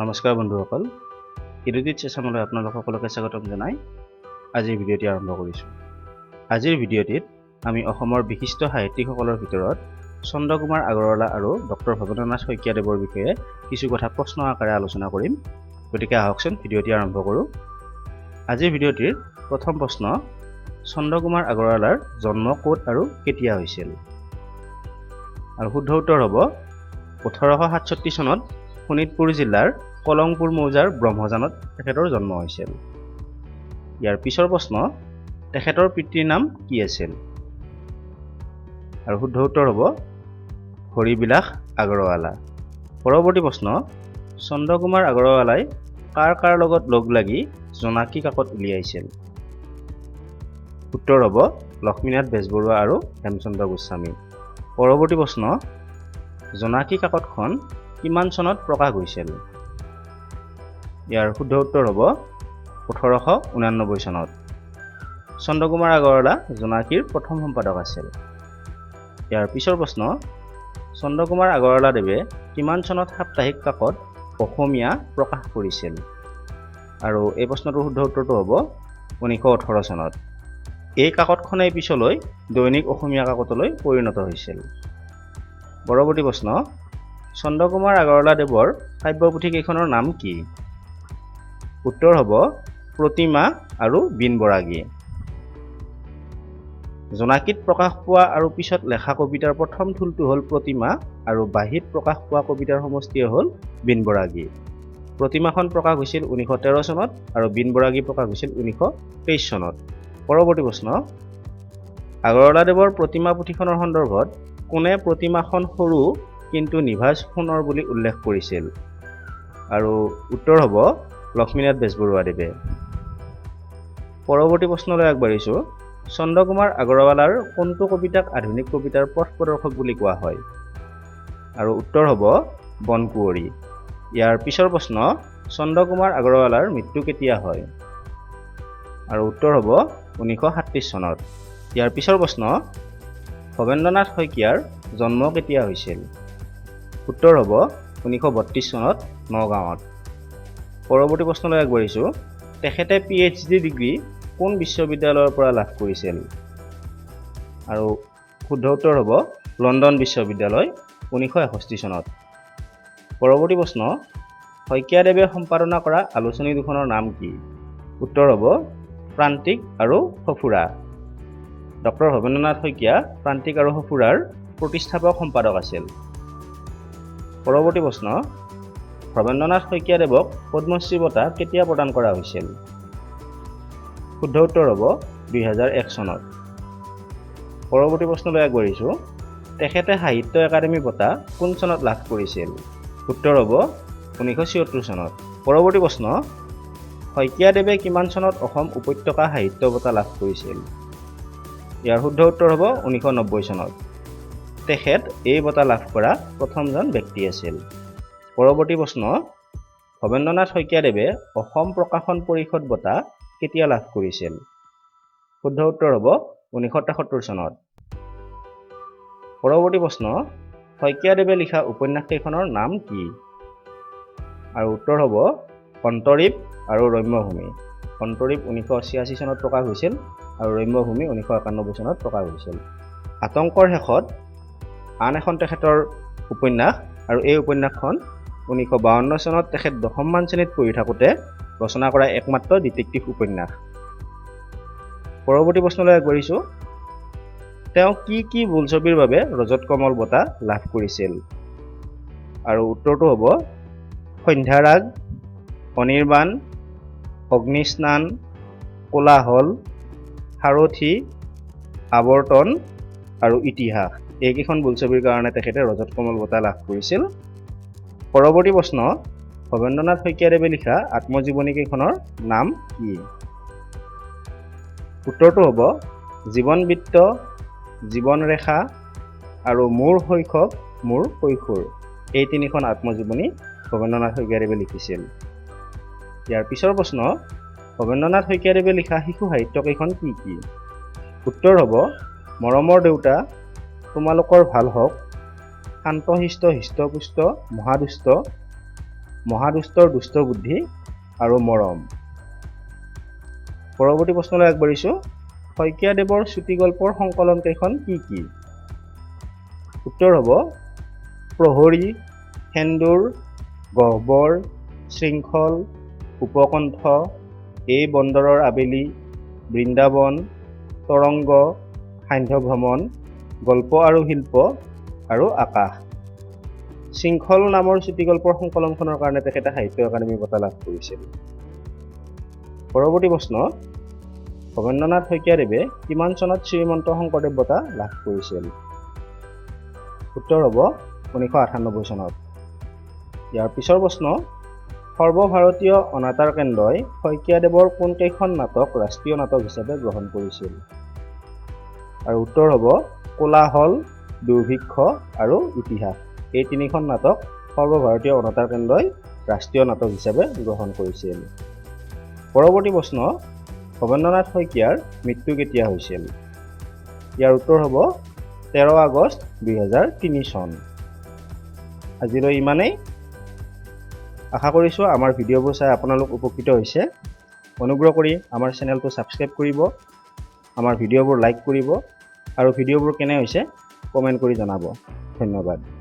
নমস্কাৰ বন্ধুসকল, ইৰুদিত চেচনলৈ আপোনালোক সকলোকে স্বাগতম জনাই আজিৰ ভিডিঅ'টি আৰম্ভ কৰিছোঁ। আজিৰ ভিডিঅ'টিত আমি অসমৰ বিশিষ্ট সাহিত্যিকসকলৰ ভিতৰত চন্দ্ৰকুমাৰ আগৰৱালা আৰু ডক্টৰ ভৱেন্দ্ৰনাথ শইকীয়াদেৱৰ বিষয়ে কিছু কথা প্ৰশ্ন আকাৰে আলোচনা কৰিম। গতিকে আহকচোন ভিডিঅ'টি আৰম্ভ কৰোঁ। আজিৰ ভিডিঅ'টিৰ প্ৰথম প্ৰশ্ন, চন্দ্ৰকুমাৰ আগৰৱালাৰ জন্ম ক'ত আৰু কেতিয়া হৈছিল? আৰু শুদ্ধ উত্তৰ হ'ব 1867 চনত শোণিতপুৰ জিলাৰ কলংপুৰ মৌজাৰ ব্ৰহ্মজানত তেখেতৰ জন্ম হৈছিল। ইয়াৰ পিছৰ প্ৰশ্ন, তেখেতৰ পিতৃৰ নাম কি আছিল? আৰু শুদ্ধ উত্তৰ হ'ব হৰিবিলাস আগৰৱালা। পৰৱৰ্তী প্ৰশ্ন, চন্দ্ৰকুমাৰ আগৰৱালাই কাৰ লগত লগ লাগি জোনাকী কাকত উলিয়াইছিল? উত্তৰ হ'ব লক্ষ্মীনাথ বেজবৰুৱা আৰু হেমচন্দ্ৰ গোস্বামী। পৰৱৰ্তী প্ৰশ্ন, জোনাকী কাকতখন কিমান চনত প্ৰকাশ হৈছিল? ইয়াৰ শুদ্ধ উত্তৰ হ'ব 1889 চনত। চন্দ্ৰকুমাৰ আগৰৱালা জোনাকীৰ প্ৰথম সম্পাদক আছিল। ইয়াৰ পিছৰ প্ৰশ্ন, চন্দ্ৰকুমাৰ আগৰৱালাদেৱে কিমান চনত সাপ্তাহিক কাকত অসমীয়া প্ৰকাশ কৰিছিল? আৰু এই প্ৰশ্নটোৰ শুদ্ধ উত্তৰটো হ'ব 1918 চনত। এই কাকতখনেই পিছলৈ দৈনিক অসমীয়া কাকতলৈ পৰিণত হৈছিল। পৰৱৰ্তী প্ৰশ্ন, চন্দ্ৰকুমাৰ আগৰৱালাদেৱৰ কাব্যপুথিকেইখনৰ নাম কি? উত্তৰ হ'ব প্ৰতিমা আৰু বিন বৰাগী। জোনাকীত প্ৰকাশ পোৱা আৰু পিছত লেখা কবিতাৰ প্ৰথম থুলটো হ'ল প্ৰতিমা আৰু বাঁহীত প্ৰকাশ পোৱা কবিতাৰ সমষ্টিয়ে হ'ল বিন বৰাগী। প্ৰতিমাখন প্ৰকাশ হৈছিল 1913 চনত আৰু বিন বৰাগী প্ৰকাশ হৈছিল 1923 চনত। পৰৱৰ্তী প্ৰশ্ন, আগৰৱালাদেৱৰ প্ৰতিমা পুথিখনৰ সন্দৰ্ভত কোনে প্ৰতিমাখন সৰু কিন্তু নিভাঁজ সোণৰ বুলি উল্লেখ কৰিছিল? আৰু উত্তৰ হ'ব লক্ষ্মীনাথ বেজবৰুৱাদেৱে। পৰৱৰ্তী প্ৰশ্নলৈ আগবাঢ়িছোঁ। চন্দ্ৰকুমাৰ আগৰৱালাৰ কোনটো কবিতাক আধুনিক কবিতাৰ পথ প্ৰদৰ্শক বুলি কোৱা হয়? আৰু উত্তৰ হ'ব বনকুঁৱৰী। ইয়াৰ পিছৰ প্ৰশ্ন, চন্দ্ৰকুমাৰ আগৰৱালাৰ মৃত্যু কেতিয়া হয়? আৰু উত্তৰ হ'ব 1937 চনত। ইয়াৰ পিছৰ প্ৰশ্ন, ভৱেন্দ্ৰনাথ শইকীয়াৰ জন্ম কেতিয়া হৈছিল? উত্তৰ হ'ব 1932 চনত নগাঁৱত। পৰৱৰ্তী প্ৰশ্নলৈ আগবাঢ়িছোঁ। তেখেতে PhD ডিগ্ৰী কোন বিশ্ববিদ্যালয়ৰ পৰা লাভ কৰিছিল? আৰু শুদ্ধ উত্তৰ হ'ব লণ্ডন বিশ্ববিদ্যালয় 1961 চনত। পৰৱৰ্তী প্ৰশ্ন, শইকীয়াদেৱে সম্পাদনা কৰা আলোচনী দুখনৰ নাম কি? উত্তৰ হ'ব প্ৰান্তিক আৰু সঁফুৰা। ডক্টৰ ভৱেন্দ্ৰনাথ শইকীয়া প্ৰান্তিক আৰু সঁফুৰাৰ প্ৰতিষ্ঠাপক সম্পাদক আছিল। পৰৱৰ্তী প্ৰশ্ন, ভৱেন্দ্ৰনাথ শইকীয়াদেৱক পদ্মশ্ৰী বঁটা কেতিয়া প্ৰদান কৰা হৈছিল? শুদ্ধ উত্তৰ হ'ব 2001 চনত। পৰৱৰ্তী প্ৰশ্নলৈ আগবাঢ়িছোঁ। তেখেতে সাহিত্য একাডেমী বঁটা কোন চনত লাভ কৰিছিল? উত্তৰ হ'ব 1974 চনত। পৰৱৰ্তী প্ৰশ্ন, শইকীয়াদেৱে কিমান চনত অসম উপত্যকা সাহিত্য বঁটা লাভ কৰিছিল? ইয়াৰ শুদ্ধ উত্তৰ হ'ব 1990 চনত। তেখেত এই বঁটা লাভ কৰা প্ৰথমজন ব্যক্তি আছিল। পৰৱৰ্তী প্ৰশ্ন, ভৱেন্দ্ৰনাথ শইকীয়াদেৱে অসম প্ৰকাশন পৰিষদ বঁটা কেতিয়া লাভ কৰিছিল? শুদ্ধ উত্তৰ হ'ব 1973 চনত। পৰৱৰ্তী প্ৰশ্ন, শইকীয়াদেৱে লিখা উপন্যাস কেইখনৰ নাম কি? আৰু উত্তৰ হ'ব অন্তৰীপ আৰু ৰম্যভূমি। অন্তৰীপ 1986 চনত প্ৰকাশ হৈছিল আৰু ৰম্যভূমি 1991 চনত প্ৰকাশ হৈছিল। আতংকৰ শেষত আন এখন তেখেতৰ উপন্যাস, আৰু এই উপন্যাসখন 1952 চনত তেখেত 10মান শ্ৰেণীত পঢ়ি থাকোঁতে ৰচনা কৰা একমাত্ৰ ডিটেক্টিভ উপন্যাস। পৰৱৰ্তী প্ৰশ্নলৈ আগবাঢ়িছোঁ। তেওঁ কি বোলছবিৰ বাবে ৰজত কমল বঁটা লাভ কৰিছিল? আৰু উত্তৰটো হ'ব সন্ধ্যাৰাগ, অনিৰ্বাণ, অগ্নিস্নান, কোলাহল, সাৰথি, আৱৰ্তন আৰু ইতিহাস। এইকেইখন বোলছবিৰ কাৰণে তেখেতে ৰজত কমল বঁটা লাভ কৰিছিল। পৰৱৰ্তী প্ৰশ্ন, ভৱেন্দ্ৰনাথ শইকীয়াদেৱে লিখা আত্মজীৱনী কেইখনৰ নাম কি? উত্তৰটো হ'ব জীৱন বৃত্ত, জীৱন ৰেখা আৰু মোৰ শৈশৱ মোৰ কৈশোৰ। এই তিনিখন আত্মজীৱনী ভৱেন্দ্ৰনাথ শইকীয়াদেৱে লিখিছিল। ইয়াৰ পিছৰ প্ৰশ্ন, ভৱেন্দ্ৰনাথ শইকীয়াদেৱে লিখা শিশু সাহিত্য কেইখন কি কি? উত্তৰ হ'ব মৰমৰ দেউতা, তোমালোকৰ ভাল হওক, শান্তশিষ্ট হৃষ্টপুষ্ট মহাদুষ্ট, মহাদুষ্টৰ দুষ্ট বুদ্ধি আৰু মৰম। পৰৱৰ্তী প্ৰশ্নলৈ আগবাঢ়িছোঁ। শইকীয়াদেৱৰ চুটিগল্পৰ সংকলন কেইখন কি কি? উত্তৰ হ'ব প্ৰহৰী, সেন্দুৰ, গহ্বৰ, শৃংখল, উপকণ্ঠ, এই বন্দৰৰ আবেলি, বৃন্দাবন, তৰংগ, সান্ধ্য ভ্ৰমণ, গল্প আৰু শিল্প আৰু আকাশ। শৃংখল নামৰ চুটিগল্পৰ সংকলনখনৰ কাৰণে তেখেতে সাহিত্য একাডেমী বঁটা লাভ কৰিছিল। পৰৱৰ্তী প্ৰশ্ন। ভৱেন্দ্ৰনাথ শইকীয়াদেৱে কিমান চনত শ্ৰীমন্ত শংকৰদেৱ বঁটা লাভ কৰিছিল? উত্তৰ হ'ব 1998 চনত। ইয়াৰ পিছৰ প্ৰশ্ন। সৰ্বভাৰতীয় অনাতাঁৰ কেন্দ্ৰই শইকীয়াদেৱৰ কোনকেইখন নাটক ৰাষ্ট্ৰীয় নাটক হিচাপে গ্ৰহণ কৰিছিল? আৰু উত্তৰ হ'ব কোলাহল, দুৰ্ভিক্ষ আৰু ইতিহাস। এই তিনিখন নাটক সৰ্বভাৰতীয় অনাতাঁৰ কেন্দ্ৰই ৰাষ্ট্ৰীয় নাটক হিচাপে গ্ৰহণ কৰিছিল। পৰৱৰ্তী প্ৰশ্ন। ভৱেন্দ্ৰনাথ শইকীয়াৰ মৃত্যু কেতিয়া হৈছিল? ইয়াৰ উত্তৰ হ'ব 13 আগষ্ট 2003 চন। আজিলৈ ইমানেই। আশা কৰিছোঁ আমাৰ ভিডিঅ'বোৰ চাই আপোনালোক উপকৃত হৈছে। অনুগ্ৰহ কৰি আমাৰ চেনেলটো ছাবস্ক্ৰাইব কৰিব, আমাৰ ভিডিঅ'বোৰ লাইক কৰিব আৰু ভিডিঅ'বোৰ কেনে হৈছে কমেণ্ট কৰি জনাব। ধন্যবাদ।